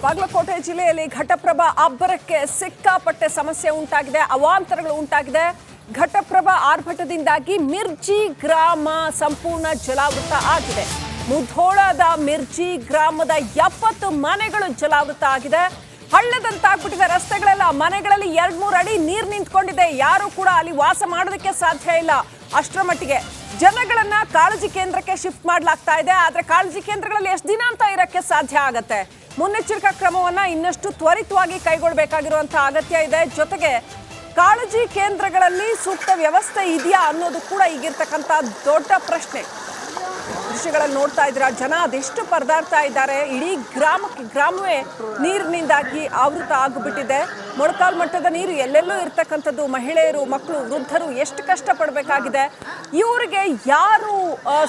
ಬಾಗಲಕೋಟೆ ಜಿಲ್ಲೆಯಲ್ಲಿ ಘಟಪ್ರಭಾ ಅಬ್ಬರಕ್ಕೆ ಸಿಕ್ಕಾಪಟ್ಟೆ ಸಮಸ್ಯೆ ಉಂಟಾಗಿದೆ, ಅವಾಂತರಗಳು ಉಂಟಾಗಿದೆ. ಘಟಪ್ರಭಾ ಆರ್ಭಟದಿಂದಾಗಿ ಮಿರ್ಜಿ ಗ್ರಾಮ ಸಂಪೂರ್ಣ ಜಲಾವೃತ ಆಗಿದೆ. ಮುಧೋಳದ ಮಿರ್ಜಿ ಗ್ರಾಮದ 70 ಮನೆಗಳು ಜಲಾವೃತ ಆಗಿದೆ. ಹಳ್ಳದಂತಾಗ್ಬಿಟ್ಟಿದೆ ರಸ್ತೆಗಳೆಲ್ಲ. ಮನೆಗಳಲ್ಲಿ 2-3 ಅಡಿ ನೀರು ನಿಂತ್ಕೊಂಡಿದೆ. ಯಾರು ಕೂಡ ಅಲ್ಲಿ ವಾಸ ಮಾಡೋದಕ್ಕೆ ಸಾಧ್ಯ ಇಲ್ಲ. ಅಷ್ಟರ ಮಟ್ಟಿಗೆ ಜನಗಳನ್ನ ಕಾಳಜಿ ಕೇಂದ್ರಕ್ಕೆ ಶಿಫ್ಟ್ ಮಾಡಲಾಗ್ತಾ ಇದೆ. ಆದ್ರೆ ಕಾಳಜಿ ಕೇಂದ್ರಗಳಲ್ಲಿ ಎಷ್ಟು ದಿನ ಅಂತ ಇರಕ್ಕೆ ಸಾಧ್ಯ ಆಗತ್ತೆ? ಮುನ್ನೆಚ್ಚರಿಕಾ ಕ್ರಮವನ್ನ ಇನ್ನಷ್ಟು ತ್ವರಿತವಾಗಿ ಕೈಗೊಳ್ಳಬೇಕಾಗಿರುವಂತಹ ಅಗತ್ಯ ಇದೆ. ಜೊತೆಗೆ ಕಾಳಜಿ ಕೇಂದ್ರಗಳಲ್ಲಿ ಸೂಕ್ತ ವ್ಯವಸ್ಥೆ ಇದೆಯಾ ಅನ್ನೋದು ಕೂಡ ಈಗಿರ್ತಕ್ಕಂಥ ದೊಡ್ಡ ಪ್ರಶ್ನೆ. ದೃಶ್ಯಗಳಲ್ಲಿ ನೋಡ್ತಾ ಇದ್ದೀರಾ, ಜನ ಅದೆಷ್ಟು ಪರದಾಡ್ತಾ ಇದ್ದಾರೆ. ಇಡೀ ಗ್ರಾಮವೇ ನೀರಿನಿಂದಾಗಿ ಆವೃತ ಆಗಿಬಿಟ್ಟಿದೆ. ಮೊಳಕಾಲು ಮಟ್ಟದ ನೀರು ಎಲ್ಲೆಲ್ಲೂ ಇರ್ತಕ್ಕಂಥದ್ದು. ಮಹಿಳೆಯರು, ಮಕ್ಕಳು, ವೃದ್ಧರು ಎಷ್ಟು ಕಷ್ಟಪಡಬೇಕಾಗಿದೆ. ಇವರಿಗೆ ಯಾರು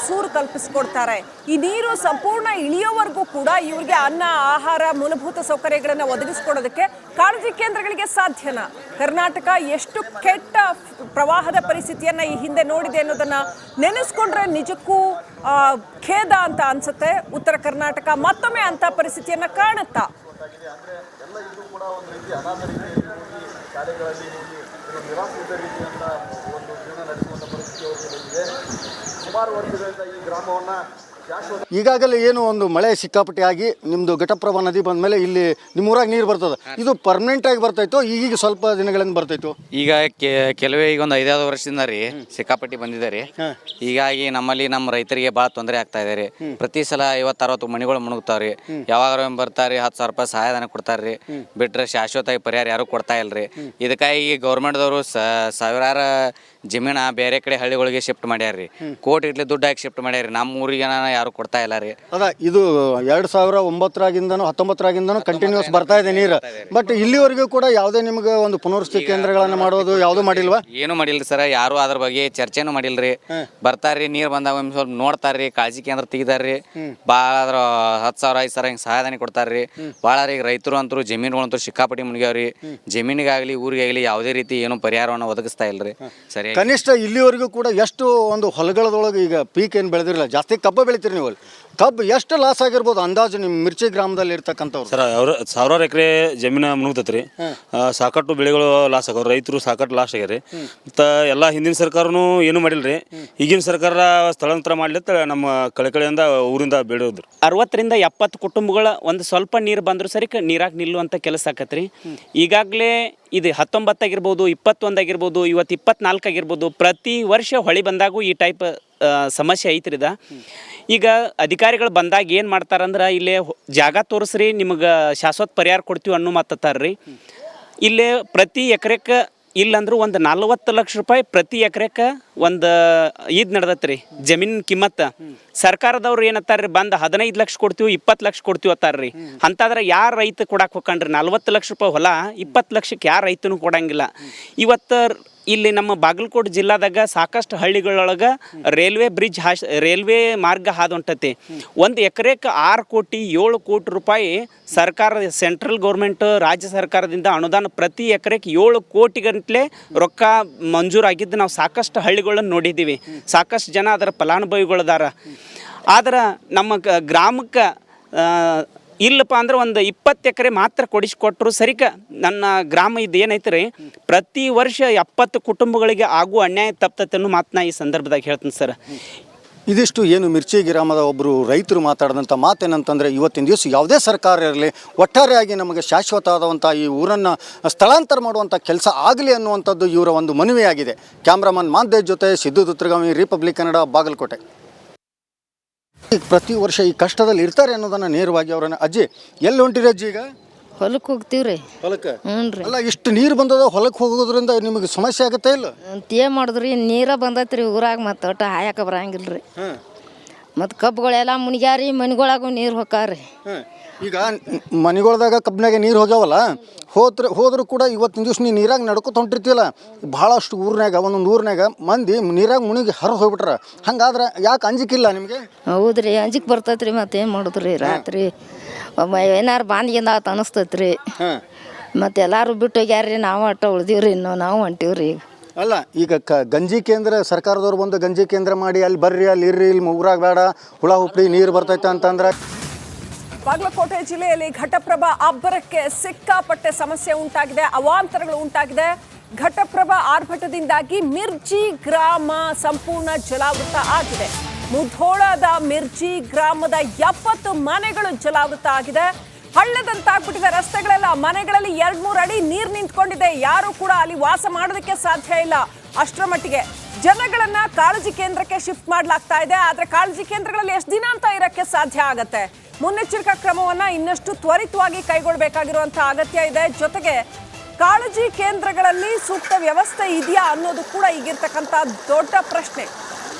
ಸೂರು ಕಲ್ಪಿಸಿಕೊಡ್ತಾರೆ? ಈ ನೀರು ಸಂಪೂರ್ಣ ಇಳಿಯೋವರೆಗೂ ಕೂಡ ಇವರಿಗೆ ಅನ್ನ, ಆಹಾರ, ಮೂಲಭೂತ ಸೌಕರ್ಯಗಳನ್ನು ಒದಗಿಸಿಕೊಡೋದಕ್ಕೆ ಕಾಳಜಿ ಕೇಂದ್ರಗಳಿಗೆ ಸಾಧ್ಯನಾ? ಕರ್ನಾಟಕ ಎಷ್ಟು ಕೆಟ್ಟ ಪ್ರವಾಹದ ಪರಿಸ್ಥಿತಿಯನ್ನ ಈ ಹಿಂದೆ ನೋಡಿದೆ ಅನ್ನೋದನ್ನ ನೆನೆಸ್ಕೊಂಡ್ರೆ ನಿಜಕ್ಕೂ ಖೇದ ಅಂತ ಅನ್ಸುತ್ತೆ. ಉತ್ತರ ಕರ್ನಾಟಕ ಮತ್ತೊಮ್ಮೆ ಅಂತ ಪರಿಸ್ಥಿತಿಯನ್ನ ಕಾಣುತ್ತಾ? ಸುಮಾರು ವರ್ಷಗಳಿಂದ ಈ ಗ್ರಾಮವನ್ನ ಈಗಾಗಲೇ ಏನು ಒಂದು ಮಳೆ ಸಿಕ್ಕಾಪಟ್ಟೆ ಆಗಿ ನಿಮ್ಮದು ಘಟಪ್ರಭಾ ನದಿ ಬಂದ ಮೇಲೆ ಇಲ್ಲಿ ನಿಮ್ಮೂರಾಗ ನೀರು ಬರ್ತದೆ. ಇದು ಪರ್ಮನೆಂಟ್ ಆಗಿ ಬರ್ತಾಯಿತ್ತು, ಈಗ ಸ್ವಲ್ಪ ದಿನಗಳಿಂದ ಬರ್ತಾಯಿತ್ತು? ಈಗ ಕೆಲವೇ ಈಗ ಒಂದು 5-6 ವರ್ಷದಿಂದ ರೀ ಸಿಕ್ಕಾಪಟ್ಟಿ ಬಂದಿದೆ ರೀ. ಹೀಗಾಗಿ ನಮ್ಮಲ್ಲಿ ನಮ್ಮ ರೈತರಿಗೆ ಭಾಳ ತೊಂದರೆ ಆಗ್ತಾ ಇದೆ ರೀ. ಪ್ರತಿ ಸಲ 50-60 ಮನೆಗಳು ಮುಣುಗ್ತಾವ್ರಿ. ಯಾವಾಗ ಬರ್ತಾರೆ 10,000 ರೂಪಾಯಿ ಸಹಾಯಧನ ಕೊಡ್ತಾರ್ರಿ. ಬಿಟ್ರೆ ಶಾಶ್ವತ ಪರಿಹಾರ ಯಾರು ಕೊಡ್ತಾ ಇಲ್ರಿ. ಇದಕ್ಕಾಗಿ ಗೌರ್ಮೆಂಟ್ದವರು ಸಾವಿರಾರು ಜಮೀನ ಬೇರೆ ಕಡೆ ಹಳ್ಳಿಗಳಿಗೆ ಶಿಫ್ಟ್ ಮಾಡ್ಯಾರ್ರಿ. ಕೋಟಿ ಇಟ್ಲಿ ದುಡ್ಡು ಹಾಕಿ ಶಿಫ್ಟ್ ಮಾಡ್ಯಾರಿ. ನಮ್ಮ ಊರಿಗೆ ಯಾರು ಕೊಡ್ತಾ ಇಲ್ಲ ರೀ. ಅದ ಇದು 2009ರಾಗಿಂದನೂ 19ರಾಗಿಂದನೂ ಕಂಟಿನ್ಯೂಸ್ ಬರ್ತಾ ಇದೆ ನೀರು. ಬಟ್ ಇಲ್ಲಿವರೆಗೂ ಕೂಡ ಯಾವುದೇ ನಿಮ್ಗೆ ಒಂದು ಪುನರ್ವಸತಿ ಕೇಂದ್ರಗಳನ್ನು ಮಾಡೋದು ಯಾವುದೂ ಮಾಡಿಲ್ವಾ? ಏನು ಮಾಡಿಲ್ರಿ ಸರ್. ಯಾರು ಅದ್ರ ಬಗ್ಗೆ ಚರ್ಚೆನೂ ಮಾಡಿಲ್ರಿ. ಬರ್ತಾರ್ರಿ, ನೀರು ಬಂದಾಗ ಒಂದು ಸ್ವಲ್ಪ ನೋಡ್ತಾರ್ರಿ, ಕಾಳಜಿ ಕೇಂದ್ರ ತೆಗಿದಾರ್ರಿ. ಭಾಳ ಆದ್ರ 10,000 5,000 ಹಿಂಗೆ ಸಹಾಯಧನ ಕೊಡ್ತಾರ್ರಿ. ಭಾಳ ರೀ ರೈತರು ಅಂತೂ ಜಮೀನುಗಳಂತೂ ಸಿಕ್ಕಾಪಟ್ಟಿ ಮುಳುಗ್ಯಾವ್ರಿ. ಜಮೀನಿಗಾಗಲಿ ಊರಿಗಾಗಲಿ ಯಾವುದೇ ರೀತಿ ಏನು ಪರಿಹಾರವನ್ನು ಒದಗಿಸ್ತಾ ಇಲ್ರಿ. ಸರಿ, ಕನಿಷ್ಠ ಇಲ್ಲಿವರೆಗೂ ಕೂಡ ಎಷ್ಟು ಒಂದು ಹೊಲಗಳದೊಳಗೆ ಈಗ ಪೀಕ್ ಏನು ಬೆಳೆದಿರಲಿಲ್ಲ, ಜಾಸ್ತಿ ಕಬ್ಬು ಬೆಳಿತೀರಿ ನೀವು. ಕಬ್ಬು ಎಷ್ಟು ಲಾಸ್ ಆಗಿರ್ಬೋದು ಅಂದಾಜು ನಿಮ್ಮ ಮಿರ್ಚಿ ಗ್ರಾಮದಲ್ಲಿ ಇರ್ತಕ್ಕಂಥವ್ರು? ಸರ್, ಅವ್ರು 1000 ಎಕರೆ ಜಮೀನು ಮುಳುಗ್ತೈತ್ರಿ. ಸಾಕಷ್ಟು ಬೆಳೆಗಳು ಲಾಸ್ ಆಗ್ಯಾವ, ರೈತರು ಸಾಕಷ್ಟು ಲಾಸ್ ಆಗ್ಯಾರಿ. ಮತ್ತು ಎಲ್ಲ ಹಿಂದಿನ ಸರ್ಕಾರನೂ ಏನೂ ಮಾಡಿಲ್ರಿ. ಈಗಿನ ಸರ್ಕಾರ ಸ್ಥಳಾಂತರ ಮಾಡ್ಲಿತ್ತ ನಮ್ಮ ಕಳೆಯಿಂದ ಊರಿಂದ ಬೇಡೋದ್ರು. 60ರಿಂದ 70 ಕುಟುಂಬಗಳ ಒಂದು ಸ್ವಲ್ಪ ನೀರು ಬಂದರೂ ಸರಿ ನೀರಾಗ ನಿಲ್ಲುವಂಥ ಕೆಲಸ ಆಕತ್ರಿ. ಈಗಾಗಲೇ ಇದು 19 ಆಗಿರ್ಬೋದು, 21 ಆಗಿರ್ಬೋದು, ಇವತ್ತು 24 ಆಗಿರ್ಬೋದು. ಪ್ರತಿ ವರ್ಷ ಹೊಳಿ ಬಂದಾಗೂ ಈ ಟೈಪ್ ಸಮಸ್ಯೆ ಐತ್ರಿದ. ಈಗ ಅಧಿಕಾರಿಗಳು ಬಂದಾಗ ಏನು ಮಾಡ್ತಾರಂದ್ರೆ, ಇಲ್ಲೇ ಜಾಗ ತೋರಿಸ್ರಿ, ನಿಮಗೆ ಶಾಶ್ವತ ಪರಿಹಾರ ಕೊಡ್ತೀವಿ ಅನ್ನೋ ಮಾತಾಡ್ತಾರ್ರಿ. ಇಲ್ಲೇ ಪ್ರತಿ ಎಕರೆಕ್ಕೆ ಇಲ್ಲಂದ್ರೂ ಒಂದು 40 ಲಕ್ಷ ರೂಪಾಯಿ ಪ್ರತಿ ಎಕರೆಕ್ಕೆ ಒಂದು ಇದು ನಡೆದತ್ರಿ ಜಮೀನಿನ ಕಿಮ್ಮತ್ತು. ಸರ್ಕಾರದವ್ರು ಏನತ್ತಾರ್ರಿ, ಬಂದು 15 ಲಕ್ಷ ಕೊಡ್ತೀವಿ, 20 ಲಕ್ಷ ಕೊಡ್ತೀವಿ ಅತ್ತಾರ್ರಿ. ಅಂತಾದ್ರೆ ಯಾರು ರೈತ ಕೊಡಕ್ಕೆ ಹೋಗ್ಕಂಡ್ರಿ? 40 ಲಕ್ಷ ರೂಪಾಯಿ ಹೊಲ 20 ಲಕ್ಷಕ್ಕೆ ಯಾರು ರೈತನೂ ಕೊಡಂಗಿಲ್ಲ. ಇವತ್ತು ಇಲ್ಲಿ ನಮ್ಮ ಬಾಗಲಕೋಟೆ ಜಿಲ್ಲಾದಾಗ ಸಾಕಷ್ಟು ಹಳ್ಳಿಗಳೊಳಗೆ ರೈಲ್ವೆ ಮಾರ್ಗ ಹಾದು ಹೊಂಟತಿ. 1 ಎಕರೆಕ್ಕೆ 6 ಕೋಟಿ 7 ಕೋಟಿ ರೂಪಾಯಿ ಸರ್ಕಾರ, ಸೆಂಟ್ರಲ್ ಗೌರ್ಮೆಂಟ್, ರಾಜ್ಯ ಸರ್ಕಾರದಿಂದ ಅನುದಾನ ಪ್ರತಿ ಎಕರೆಗೆ 7 ಕೋಟಿ ಗಂಟಲೆ ರೊಕ್ಕ ಮಂಜೂರಾಗಿದ್ದು ನಾವು ಸಾಕಷ್ಟು ಹಳ್ಳಿಗಳನ್ನು ನೋಡಿದ್ದೀವಿ. ಸಾಕಷ್ಟು ಜನ ಅದರ ಫಲಾನುಭವಿಗಳದಾರ. ಆದ್ರೆ ನಮ್ಮ ಗ್ರಾಮಕ್ಕೆ ಇಲ್ಲಪ್ಪ ಅಂದ್ರೆ ಒಂದು 20 ಎಕರೆ ಮಾತ್ರ ಕೊಡಿಸ್ಕೊಟ್ರು ಸರಿಕ. ನನ್ನ ಗ್ರಾಮ ಇದು ಏನೈತೆ ರೀ, ಪ್ರತಿ ವರ್ಷ 70 ಕುಟುಂಬಗಳಿಗೆ ಆಗುವ ಅನ್ಯಾಯ ತಪ್ಪತೈತೆ ಅನ್ನೋ ಮಾತನ್ನ ಈ ಸಂದರ್ಭದಾಗ ಹೇಳ್ತೀನಿ ಸರ್. ಇದಿಷ್ಟು ಏನು ಮಿರ್ಚಿ ಗ್ರಾಮದ ಒಬ್ಬರು ರೈತರು ಮಾತಾಡಿದಂಥ ಮಾತೇನಂತಂದರೆ, ಇವತ್ತಿನ ದಿವಸ ಯಾವುದೇ ಸರ್ಕಾರ ಇರಲಿ, ಒಟ್ಟಾರೆಯಾಗಿ ನಮಗೆ ಶಾಶ್ವತವಾದಂಥ ಈ ಊರನ್ನು ಸ್ಥಳಾಂತರ ಮಾಡುವಂಥ ಕೆಲಸ ಆಗಲಿ ಅನ್ನುವಂಥದ್ದು ಇವರ ಒಂದು ಮನವಿಯಾಗಿದೆ. ಕ್ಯಾಮ್ರಾಮನ್ ಮಾಂದೇಶ್ ಜೊತೆ ಸಿದ್ದು ದುತ್ರಗಾಮಿ, ರಿಪಬ್ಲಿಕ್ ಕನ್ನಡ, ಬಾಗಲಕೋಟೆ. ಪ್ರತಿ ವರ್ಷ ಈ ಕಷ್ಟದಲ್ಲಿ ಇರ್ತಾರೆ ಅನ್ನೋದನ್ನು ನೇರವಾಗಿ ಅವರನ್ನ. ಅಜ್ಜಿ, ಎಲ್ಲಿ ಹೊಂಟಿರಿ ಅಜ್ಜಿ? ಈಗ ಹೊಲಕ್ಕೆ ಹೋಗ್ತೀವ್ರಿ. ಹೊಲಕ್ಕೆ? ಹ್ಞೂ ರೀ. ಅಲ್ಲ, ಇಷ್ಟು ನೀರು ಬಂದದ, ಹೊಲಕ್ಕೆ ಹೋಗೋದ್ರಿಂದ ನಿಮಗೆ ಸಮಸ್ಯೆ ಆಗುತ್ತೆ ಇಲ್ಲ? ಏನು ಮಾಡಿದ್ರಿ, ನೀರ ಬಂದೈತ್ರಿ ಊರಾಗ. ಮತ್ತು ಒಟ್ಟು ಹಾಯಕ್ಕೆ ಬರಂಗಿಲ್ಲ ರೀ. ಮತ್ತು ಕಬ್ಬುಗಳೆಲ್ಲ ಮುನಿಗ್ಯಾರಿ, ಮನೆಗೊಳಗೂ ನೀರು ಹೊಕ್ಕಾರಿ. ಈಗ ಮನೆಗಳ್ದಾಗ ಕಬ್ಬಿನಾಗೆ ನೀರು ಹೋಗ್ಯಾವಲ್ಲ, ಹೋದ್ರೂ ಕೂಡ ಇವತ್ತಿನ ದಿವ್ಸ ನೀವು ನೀರಾಗ ನಡ್ಕೊತ ಹೊಂಟಿರ್ತಿಲ್ಲ. ಭಾಳಷ್ಟು ಊರಿನಾಗ, ಒಂದೊಂದು ಊರಿನಾಗ ಮಂದಿ ನೀರಾಗ ಮುಣಿಗಿ ಹರಿದು ಹೋಗ್ಬಿಟ್ರ. ಹಂಗಾದ್ರೆ ಯಾಕೆ ಅಂಜಿಕಿಲ್ಲ ನಿಮಗೆ? ಹೌದ್ರಿ, ಅಂಜಿಕೆ ಬರ್ತೈತ್ರಿ. ಮತ್ತು ಏನು ಮಾಡಿದ್ರಿ, ರಾತ್ರಿ ಏನಾರು ಬಾಂದ್ಗಿಂದ ಆತ ಅನಿಸ್ತೈತ್ರಿ. ಮತ್ತು ಎಲ್ಲರೂ ಬಿಟ್ಟು ಹೋಗ್ಯಾರ್ರಿ, ನಾವು ಅಟ್ಟ ಉಳ್ದೀವ್ರಿ. ನಾವು ಹೊಂಟೀವ್ರಿ. ಈಗ ಅಲ್ಲ, ಈಗ ಗಂಜಿ ಕೇಂದ್ರ ಸರ್ಕಾರದವ್ರು ಬಂದು ಗಂಜಿ ಕೇಂದ್ರ ಮಾಡಿ ಅಲ್ಲಿ ಬರ್ರಿ, ಅಲ್ಲಿ ಇರ್ರಿ, ಇಲ್ಲಿ ಊರಾಗ ಬೇಡ, ಹುಳ ಹುಪ್ಪಡಿ ನೀರು ಬರ್ತೈತೆ ಅಂತಂದ್ರೆ ಬಾಗಲಕೋಟೆ ಜಿಲ್ಲೆಯಲ್ಲಿ ಘಟಪ್ರಭಾ ಅಬ್ಬರಕ್ಕೆ ಸಿಕ್ಕಾಪಟ್ಟೆ ಸಮಸ್ಯೆ ಉಂಟಾಗಿದೆ, ಅವಾಂತರಗಳು ಉಂಟಾಗಿದೆ. ಘಟಪ್ರಭಾ ಆರ್ಭಟದಿಂದಾಗಿ ಮಿರ್ಜಿ ಗ್ರಾಮ ಸಂಪೂರ್ಣ ಜಲಾವೃತ ಆಗಿದೆ. ಮುಧೋಳದ ಮಿರ್ಜಿ ಗ್ರಾಮದ 70 ಮನೆಗಳು ಜಲಾವೃತ ಆಗಿದೆ. ಹಳ್ಳದಂತಾಗ್ಬಿಟ್ಟಿದೆ ರಸ್ತೆಗಳೆಲ್ಲ. ಮನೆಗಳಲ್ಲಿ 2-3 ಅಡಿ ನೀರು ನಿಂತ್ಕೊಂಡಿದೆ. ಯಾರು ಕೂಡ ಅಲ್ಲಿ ವಾಸ ಮಾಡೋದಕ್ಕೆ ಸಾಧ್ಯ ಇಲ್ಲ. ಅಷ್ಟರ ಮಟ್ಟಿಗೆ ಜನಗಳನ್ನ ಕಾಳಜಿ ಕೇಂದ್ರಕ್ಕೆ ಶಿಫ್ಟ್ ಮಾಡಲಾಗ್ತಾ ಇದೆ. ಆದ್ರೆ ಕಾಳಜಿ ಕೇಂದ್ರಗಳಲ್ಲಿ ಎಷ್ಟು ದಿನ ಅಂತ ಇರಕ್ಕೆ ಸಾಧ್ಯ ಆಗತ್ತೆ? ಮುನ್ನೆಚ್ಚರಿಕಾ ಕ್ರಮವನ್ನ ಇನ್ನಷ್ಟು ತ್ವರಿತವಾಗಿ ಕೈಗೊಳ್ಳಬೇಕಾಗಿರುವಂತಹ ಅಗತ್ಯ ಇದೆ. ಜೊತೆಗೆ ಕಾಳಜಿ ಕೇಂದ್ರಗಳಲ್ಲಿ ಸೂಕ್ತ ವ್ಯವಸ್ಥೆ ಇದೆಯಾ ಅನ್ನೋದು ಕೂಡ ಈಗಿರ್ತಕ್ಕಂಥ ದೊಡ್ಡ ಪ್ರಶ್ನೆ.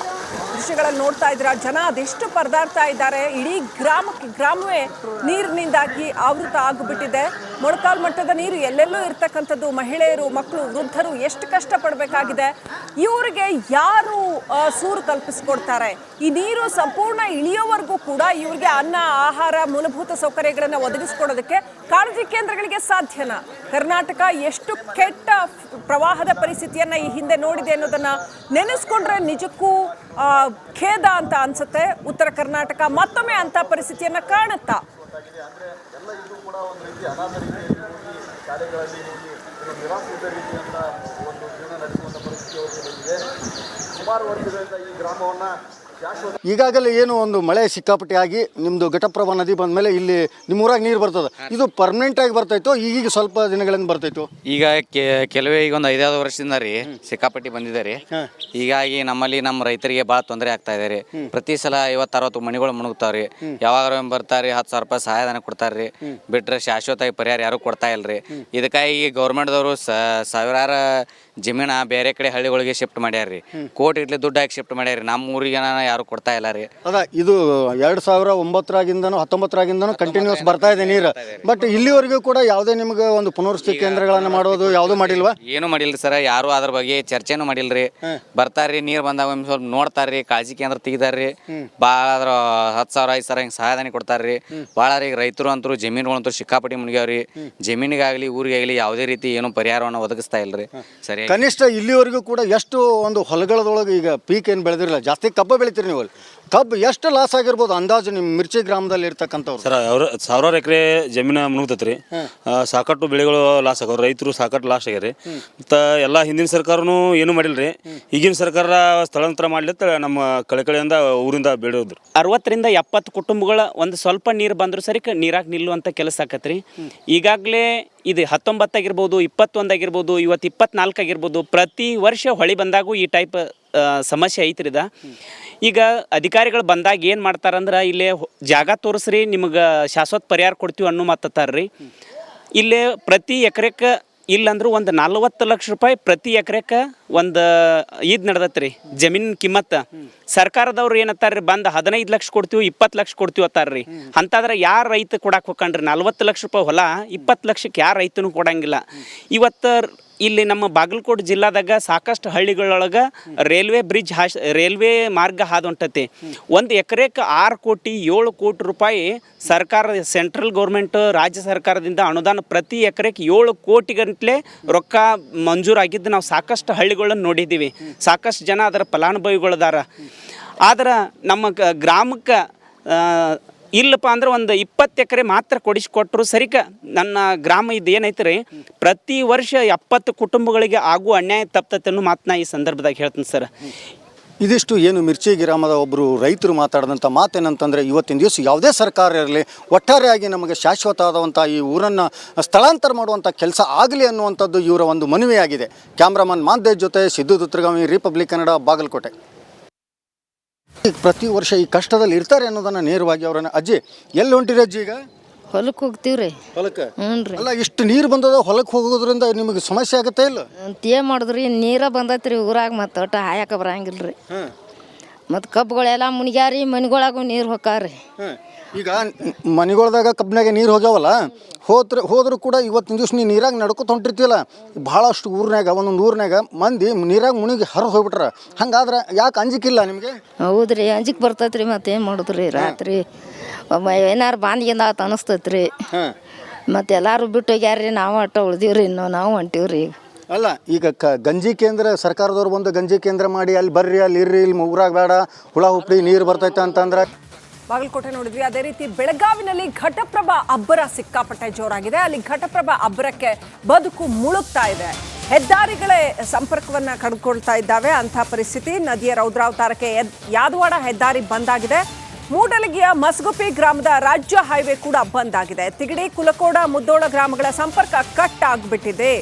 ದೃಶ್ಯಗಳಲ್ಲಿ ನೋಡ್ತಾ ಇದ್ದೀರಾ, ಜನ ಅದೆಷ್ಟು ಪರದಾಡ್ತಾ ಇದ್ದಾರೆ. ಇಡೀ ಗ್ರಾಮವೇ ನೀರಿನಿಂದಾಗಿ ಆವೃತ ಆಗಿಬಿಟ್ಟಿದೆ. ಮೊಳಕಾಲು ಮಟ್ಟದ ನೀರು ಎಲ್ಲೆಲ್ಲೂ ಇರ್ತಕ್ಕಂಥದ್ದು. ಮಹಿಳೆಯರು, ಮಕ್ಕಳು, ವೃದ್ಧರು ಎಷ್ಟು ಕಷ್ಟಪಡಬೇಕಾಗಿದೆ. ಇವರಿಗೆ ಯಾರು ಸೂರು ಕಲ್ಪಿಸ್ಕೊಡ್ತಾರೆ? ಈ ನೀರು ಸಂಪೂರ್ಣ ಇಳಿಯೋವರೆಗೂ ಕೂಡ ಇವರಿಗೆ ಅನ್ನ, ಆಹಾರ, ಮೂಲಭೂತ ಸೌಕರ್ಯಗಳನ್ನು ಒದಗಿಸ್ಕೊಡೋದಕ್ಕೆ ಕಾಳಜಿ ಕೇಂದ್ರಗಳಿಗೆ ಸಾಧ್ಯನಾ? ಕರ್ನಾಟಕ ಎಷ್ಟು ಕೆಟ್ಟ ಪ್ರವಾಹದ ಪರಿಸ್ಥಿತಿಯನ್ನ ಈ ಹಿಂದೆ ನೋಡಿದೆ ಅನ್ನೋದನ್ನ ನೆನೆಸ್ಕೊಂಡ್ರೆ ನಿಜಕ್ಕೂ ಖೇದ ಅಂತ ಅನ್ಸುತ್ತೆ. ಉತ್ತರ ಕರ್ನಾಟಕ ಮತ್ತೊಮ್ಮೆ ಅಂತ ಪರಿಸ್ಥಿತಿಯನ್ನ ಕಾಣುತ್ತಾ? ಎಲ್ಲ ಇದು ಕೂಡ ಒಂದು ರೀತಿ ಅನಾಥ ರೀತಿಯಲ್ಲಿ ಹೋಗಿ ಶಾಲೆಗಳಲ್ಲಿ ಹೋಗಿ ನಿರಾಶ್ರಿತ ರೀತಿಯಂತ ಒಂದು ಜೀವನ ನಡೆಸುವಂಥ ಪರಿಸ್ಥಿತಿ ಅವರಿಗೆ ಬಂದಿದೆ. ಸುಮಾರು ವರ್ಷಗಳಿಂದ ಈ ಗ್ರಾಮವನ್ನು ಈಗಾಗಲೇ ಏನು ಒಂದು ಮಳೆ ಸಿಕ್ಕಾಪಟ್ಟೆ ಆಗಿ ನಿಮ್ಮದು ಘಟಪ್ರಭಾ ನದಿ ಬಂದ ಮೇಲೆ ಇಲ್ಲಿ ನಿಮ್ಮೂರಾಗ ನೀರು ಬರ್ತದೆ. ಇದು ಪರ್ಮನೆಂಟ್ ಆಗಿ ಬರ್ತಾಯಿತ್ತು, ಈಗೀಗ ಸ್ವಲ್ಪ ದಿನಗಳಿಂದ ಬರ್ತಾಯಿತ್ತು? ಈಗ ಕೆಲವೇ ಈಗ ಒಂದು 5-6 ವರ್ಷದಿಂದ ರೀ ಸಿಕ್ಕಾಪಟ್ಟಿ ಬಂದಿದೆ ರೀ. ಹೀಗಾಗಿ ನಮ್ಮಲ್ಲಿ ನಮ್ಮ ರೈತರಿಗೆ ಭಾಳ ತೊಂದರೆ ಆಗ್ತಾ ಇದೆ ರೀ. ಪ್ರತಿ ಸಲ 50-60 ಮನೆಗಳು ಮುಳುಗ್ತಾವ್ರಿ. ಯಾವಾಗ ಬರ್ತಾರೆ 10,000 ರೂಪಾಯಿ ಸಹಾಯಧನ ಕೊಡ್ತಾರ್ರಿ. ಬಿಟ್ರೆ ಶಾಶ್ವತ ಪರಿಹಾರ ಯಾರು ಕೊಡ್ತಾ ಇಲ್ರಿ. ಇದಕ್ಕಾಗಿ ಗೌರ್ಮೆಂಟ್ದವರು ಸಾವಿರಾರು ಜಮೀನ ಬೇರೆ ಕಡೆ ಹಳ್ಳಿಗಳಿಗೆ ಶಿಫ್ಟ್ ಮಾಡ್ಯಾರ್ರಿ. ಕೋಟಿ ಇಟ್ಲಿ ದುಡ್ಡು ಹಾಕಿ ಶಿಫ್ಟ್ ಮಾಡ್ಯಾರಿ. ನಮ್ಮ ಊರಿಗೆ ಯಾರು ಕೊಡ್ತಾ ಇಲ್ಲ ರೀ. ಅದ ಇದು 2009ರಾಗಿಂದನೂ 19ರಾಗಿಂದನೂ ಕಂಟಿನ್ಯೂಸ್ ಬರ್ತಾ ಇದೆ ನೀರು. ಬಟ್ ಇಲ್ಲಿವರೆಗೂ ಕೂಡ ಯಾವುದೇ ನಿಮ್ಗೆ ಒಂದು ಪುನರ್ವಸತಿ ಕೇಂದ್ರಗಳನ್ನು ಮಾಡೋದು ಯಾವುದೂ ಮಾಡಿಲ್ವಾ? ಏನು ಮಾಡಿಲ್ರಿ ಸರ್. ಯಾರು ಅದ್ರ ಬಗ್ಗೆ ಚರ್ಚೆನೂ ಮಾಡಿಲ್ರಿ. ಬರ್ತಾರ್ರಿ, ನೀರು ಬಂದಾಗ ಒಂದು ಸ್ವಲ್ಪ ನೋಡ್ತಾರ್ರಿ, ಕಾಳಜಿ ಕೇಂದ್ರ ತೆಗಿದಾರ್ರಿ. ಭಾಳ 10,000 5,000 ಹಿಂಗೆ ಸಹಾಯಧನ ಕೊಡ್ತಾರ್ರಿ. ಭಾಳ ರೀ ರೈತರು ಅಂತರೂ ಜಮೀನುಗಳಂತೂ ಸಿಕ್ಕಾಪಟ್ಟಿ ಮುಳುಗ್ಯಾವ್ರಿ. ಜಮೀನಿಗಾಗಲಿ ಊರಿಗಾಗಲಿ ಯಾವುದೇ ರೀತಿ ಏನು ಪರಿಹಾರವನ್ನು ಒದಗಿಸ್ತಾ ಇಲ್ರಿ. ಸರಿ, ಕನಿಷ್ಠ ಇಲ್ಲಿವರೆಗೂ ಕೂಡ ಎಷ್ಟು ಒಂದು ಹೊಲಗಳದೊಳಗೆ ಈಗ ಪೀಕ್ ಏನು ಬೆಳೆದಿರಲಿಲ್ಲ, ಜಾಸ್ತಿ ಕಬ್ಬು ಬೆಳಿತೀರಿ ನೀವು. ಕಬ್ಬು ಎಷ್ಟು ಲಾಸ್ ಆಗಿರ್ಬೋದು ಅಂದಾಜು ನಿಮ್ಮ ಮಿರ್ಚಿ ಗ್ರಾಮದಲ್ಲಿ ಇರ್ತಕ್ಕಂಥವ್ರು? ಸರ್, ಸಾವಿರಾರು ಎಕರೆ ಜಮೀನು ಮುಳುಗ್ತೈತ್ರಿ. ಸಾಕಷ್ಟು ಬೆಳೆಗಳು ಲಾಸ್ ಆಗ್ಯಾವ. ರೈತರು ಸಾಕಷ್ಟು ಲಾಸ್ ಆಗ್ಯಾರ. ಮತ್ತು ಎಲ್ಲ ಹಿಂದಿನ ಸರ್ಕಾರನೂ ಏನೂ ಮಾಡಿಲ್ರಿ. ಈಗಿನ ಸರ್ಕಾರ ಸ್ಥಳಾಂತರ ಮಾಡ್ಲಿತ್ತ ನಮ್ಮ ಕಳೆಯಿಂದ ಊರಿಂದ ಬೇಡೋದ್ರು. 60ರಿಂದ 70 ಕುಟುಂಬಗಳ ಒಂದು ಸ್ವಲ್ಪ ನೀರು ಬಂದರೂ ಸರಿ ನೀರಾಗಿ ನಿಲ್ಲುವಂಥ ಕೆಲಸ ಆಕತ್ರಿ. ಈಗಾಗಲೇ ಇದು 19 ಆಗಿರ್ಬೋದು, 21 ಆಗಿರ್ಬೋದು, ಇವತ್ತು 24 ಆಗಿರ್ಬೋದು. ಪ್ರತಿ ವರ್ಷ ಹೊಳಿ ಬಂದಾಗೂ ಈ ಟೈಪ್ ಸಮಸ್ಯೆ ಐತ್ರಿದ. ಈಗ ಅಧಿಕಾರಿಗಳು ಬಂದಾಗ ಏನು ಮಾಡ್ತಾರಂದ್ರೆ, ಇಲ್ಲೇ ಜಾಗ ತೋರಿಸ್ರಿ, ನಿಮಗೆ ಶಾಶ್ವತ ಪರಿಹಾರ ಕೊಡ್ತೀವಿ ಅನ್ನೋ ಮಾತಾಡ್ತಾರ್ರಿ. ಇಲ್ಲೇ ಪ್ರತಿ ಎಕರೆಕ್ಕೆ ಇಲ್ಲಂದ್ರೂ ಒಂದು 40 ಲಕ್ಷ ರೂಪಾಯಿ ಪ್ರತಿ ಎಕರೆಕ್ಕೆ ಒಂದು ಇದು ನಡೆದತ್ರಿ ಜಮೀನಿನ ಕಿಮ್ಮತ್ತು. ಸರ್ಕಾರದವ್ರು ಏನತ್ತಾರ್ರಿ, ಬಂದು 15 ಲಕ್ಷ ಕೊಡ್ತೀವಿ, 20 ಲಕ್ಷ ಕೊಡ್ತೀವಿ ಅತ್ತಾರ್ರಿ. ಅಂತಾದ್ರೆ ಯಾರು ರೈತ ಕೊಡಕ್ಕೆ ಹೋಗ್ಕಂಡ್ರಿ? 40 ಲಕ್ಷ ರೂಪಾಯಿ ಹೊಲ 20 ಲಕ್ಷಕ್ಕೆ ಯಾರು ರೈತನೂ ಕೊಡಂಗಿಲ್ಲ. ಇವತ್ತು ಇಲ್ಲಿ ನಮ್ಮ ಬಾಗಲಕೋಟೆ ಜಿಲ್ಲಾದಾಗ ಸಾಕಷ್ಟು ಹಳ್ಳಿಗಳೊಳಗೆ ರೈಲ್ವೆ ಮಾರ್ಗ ಹಾದುಂಟತಿ. ಒಂದು ಎಕರೆಕ್ಕೆ 6 ಕೋಟಿ 7 ಕೋಟಿ ರೂಪಾಯಿ ಸರ್ಕಾರ, ಸೆಂಟ್ರಲ್ ಗೌರ್ಮೆಂಟ್, ರಾಜ್ಯ ಸರ್ಕಾರದಿಂದ ಅನುದಾನ ಪ್ರತಿ ಎಕರೆಗೆ 7 ಕೋಟಿಗಂಟ್ಲೆ ರೊಕ್ಕ ಮಂಜೂರಾಗಿದ್ದು ನಾವು ಸಾಕಷ್ಟು ಹಳ್ಳಿಗಳನ್ನು ನೋಡಿದ್ದೀವಿ. ಸಾಕಷ್ಟು ಜನ ಅದರ ಫಲಾನುಭವಿಗಳದಾರ. ಆದ್ರೆ ನಮ್ಮ ಗ್ರಾಮಕ್ಕೆ ಇಲ್ಲಪ್ಪ ಅಂದ್ರೆ ಒಂದು 20 ಎಕರೆ ಮಾತ್ರ ಕೊಡಿಸಿಕೊಟ್ರು ಸರಿಕ. ನನ್ನ ಗ್ರಾಮ ಇದು ಏನೈತೆ ರೀ, ಪ್ರತಿ ವರ್ಷ 70 ಕುಟುಂಬಗಳಿಗೆ ಆಗುವ ಅನ್ಯಾಯ ತಪ್ತತೆ ಅನ್ನೋ ಮಾತನ್ನ ಈ ಸಂದರ್ಭದಾಗ ಹೇಳ್ತೀನಿ ಸರ್. ಇದಿಷ್ಟು ಏನು ಮಿರ್ಚಿ ಗ್ರಾಮದ ಒಬ್ಬರು ರೈತರು ಮಾತಾಡಿದಂಥ ಮಾತೇನಂತಂದರೆ, ಇವತ್ತಿನ ದಿವಸ ಯಾವುದೇ ಸರ್ಕಾರ ಇರಲಿ, ಒಟ್ಟಾರೆಯಾಗಿ ನಮಗೆ ಶಾಶ್ವತವಾದಂಥ ಈ ಊರನ್ನು ಸ್ಥಳಾಂತರ ಮಾಡುವಂಥ ಕೆಲಸ ಆಗಲಿ ಅನ್ನುವಂಥದ್ದು ಇವರ ಒಂದು ಮನವಿಯಾಗಿದೆ. ಕ್ಯಾಮ್ರಾಮನ್ ಮಾಂದೇಶ್ ಜೊತೆ ಸಿದ್ದು ದುತ್ರಗಾಮಿ, ರಿಪಬ್ಲಿಕ್ ಕನ್ನಡ, ಬಾಗಲಕೋಟೆ. ಪ್ರತಿ ವರ್ಷ ಈ ಕಷ್ಟದಲ್ಲಿ ಇರ್ತಾರೆ ಅನ್ನೋದನ್ನು ನೇರವಾಗಿ ಅವರನ್ನು, ಅಜ್ಜಿ ಎಲ್ಲಿ ಹೊಂಟಿರಿ ಅಜ್ಜಿ? ಈಗ ಹೊಲಕ್ಕೆ ಹೋಗ್ತೀವ್ರಿ. ಹೊಲಕ್ಕೆ? ಹ್ಞೂ ರೀ. ಅಲ್ಲ, ಇಷ್ಟು ನೀರು ಬಂದದ, ಹೊಲಕ್ಕೆ ಹೋಗೋದ್ರಿಂದ ನಿಮಗೆ ಸಮಸ್ಯೆ ಆಗುತ್ತೆ ಇಲ್ಲ? ಏನು ಮಾಡಿದ್ರಿ, ನೀರ ಬಂದೈತ್ರಿ ಊರಾಗ. ಮತ್ತು ಒಟ್ಟು ಹಾಯಕ್ಕೆ ಬರಂಗಿಲ್ಲ ರೀ. ಮತ್ತು ಕಬ್ಬುಗಳೆಲ್ಲ ಮುನಿಗ್ಯಾರಿ, ಮನೆಗೊಳಗೂ ನೀರು ಹೊಕ್ಕಾರಿ. ಈಗ ಮನೆಗಳ್ದಾಗ ಕಬ್ಬಿನಾಗೆ ನೀರು ಹೋಗ್ಯಾವಲ್ಲ, ಹೋದ್ರೂ ಕೂಡ ಇವತ್ತಿನ ದಿವ್ಸ ನೀವು ನೀರಾಗ ನಡ್ಕೊತ ಹೊಂಟಿರ್ತೀವಲ್ಲ, ಭಾಳಷ್ಟು ಊರಿನಾಗ ಒಂದೊಂದು ಊರಿನಾಗ ಮಂದಿ ನೀರಾಗ ಮುಣಿಗಿ ಹರಿದು ಹೋಗ್ಬಿಟ್ರ. ಹಂಗಾದ್ರೆ ಯಾಕೆ ಅಂಜಿಕಿಲ್ಲ ನಿಮಗೆ? ಹೌದ್ರಿ, ಅಂಜಿಕೆ ಬರ್ತೈತ್ರಿ. ಮತ್ತೇನು ಮಾಡಿದ್ರಿ, ರಾತ್ರಿ ಏನಾರು ಬಾಂದ್ಗಿಂದ ಆತ ಅನಿಸ್ತೈತ್ರಿ. ಮತ್ತು ಎಲ್ಲರೂ ಬಿಟ್ಟು ಹೋಗ್ಯಾರ್ರಿ, ನಾವು ಅಟ್ಟ ಉಳ್ದೀವ್ರಿ. ನಾವು ಹೊಂಟೀವ್ರಿ. ಅಲ್ಲ, ಈಗ ಗಂಜಿ ಕೇಂದ್ರ ಸರ್ಕಾರದವ್ರು ಬಂದು ಗಂಜಿ ಕೇಂದ್ರ ಮಾಡಿ ಅಲ್ಲಿ ಬರ್ರಿ, ಅಲ್ಲಿ ಇರ್ರಿ, ಇಲ್ಲಿ ಊರಾಗ ಬೇಡ, ಹುಳ ಹುಪ್ಪಡಿ ನೀರು ಬರ್ತೈತೆ ಅಂತಂದ್ರೆ ಬಾಗಲಕೋಟೆ ನೋಡಿದ್ವಿ. ಅದೇ ರೀತಿ ಬೆಳಗಾವಿನಲ್ಲಿ ಘಟಪ್ರಭಾ ಅಬ್ಬರ ಸಿಕ್ಕಾಪಟ್ಟೆ ಜೋರಾಗಿದೆ. ಅಲ್ಲಿ ಘಟಪ್ರಭಾ ಅಬ್ಬರಕ್ಕೆ ಬದುಕು ಮುಳುಗ್ತಾ ಇದೆ. ಹೆದ್ದಾರಿಗಳೇ ಸಂಪರ್ಕವನ್ನ ಕಡ್ಕೊಳ್ತಾ ಇದ್ದಾವೆ. ಅಂಥ ಪರಿಸ್ಥಿತಿ. ನದಿಯ ರೌದ್ರಾವತಾರಕ್ಕೆ ಯಾದವಾಡ ಹೆದ್ದಾರಿ ಬಂದ್ ಆಗಿದೆ. ಮೂಡಲಗಿಯ ಮಸ್ಗುಪಿ ಗ್ರಾಮದ ರಾಜ್ಯ ಹೈವೇ ಕೂಡ ಬಂದ್ ಆಗಿದೆ. ತಿಗಡಿ, ಕುಲಕೋಡ, ಮುದ್ದೋಳ ಗ್ರಾಮಗಳ ಸಂಪರ್ಕ ಕಟ್ ಆಗಿಬಿಟ್ಟಿದೆ.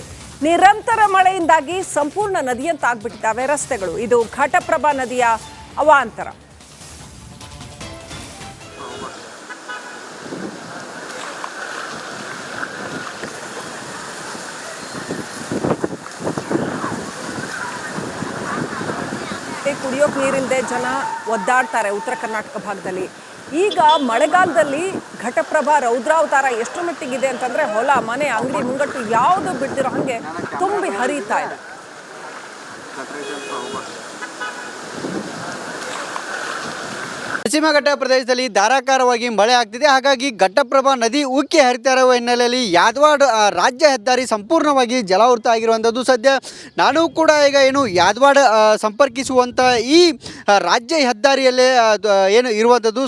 ನಿರಂತರ ಮಳೆಯಿಂದಾಗಿ ಸಂಪೂರ್ಣ ನದಿಯಂತಾಗ್ಬಿಟ್ಟಿದ್ದಾವೆ ರಸ್ತೆಗಳು. ಇದು ಘಟಪ್ರಭಾ ನದಿಯ ಅವಾಂತರ. ಕುಡಿಯೋಕೆ ನೀರಿಲ್ಲದೆ ಜನ ಒದ್ದಾಡ್ತಾರೆ ಉತ್ತರ ಕರ್ನಾಟಕ ಭಾಗದಲ್ಲಿ. ಈಗ ಮಳೆಗಾಲದಲ್ಲಿ ಘಟಪ್ರಭಾ ರೌದ್ರಾವತಾರ ಎಷ್ಟು ಮಟ್ಟಿಗಿದೆ ಅಂತಂದ್ರೆ ಹೊಲ, ಮನೆ, ಅಂಗಡಿ ಮುಂಗಟ್ಟು ಯಾವುದು ಬಿಡ್ತಿರೋ ಹಾಗೆ ತುಂಬಿ ಹರಿತಾ ಇದೆ. ಪಶ್ಚಿಮ ಘಟ್ಟ ಪ್ರದೇಶದಲ್ಲಿ ಧಾರಾಕಾರವಾಗಿ ಮಳೆ ಆಗ್ತಿದೆ. ಹಾಗಾಗಿ ಘಟಪ್ರಭಾ ನದಿ ಉಕ್ಕಿ ಹರಿತಾ ಇರುವ ಹಿನ್ನೆಲೆಯಲ್ಲಿ ಯಾದವಾಡ ರಾಜ್ಯ ಹೆದ್ದಾರಿ ಸಂಪೂರ್ಣವಾಗಿ ಜಲಾವೃತ ಆಗಿರುವಂಥದ್ದು. ಸದ್ಯ ನಾನು ಕೂಡ ಈಗ ಏನು ಯಾದವಾಡ ಸಂಪರ್ಕಿಸುವಂಥ ಈ ರಾಜ್ಯ ಹೆದ್ದಾರಿಯಲ್ಲೇ ಏನು ಇರುವಂಥದ್ದು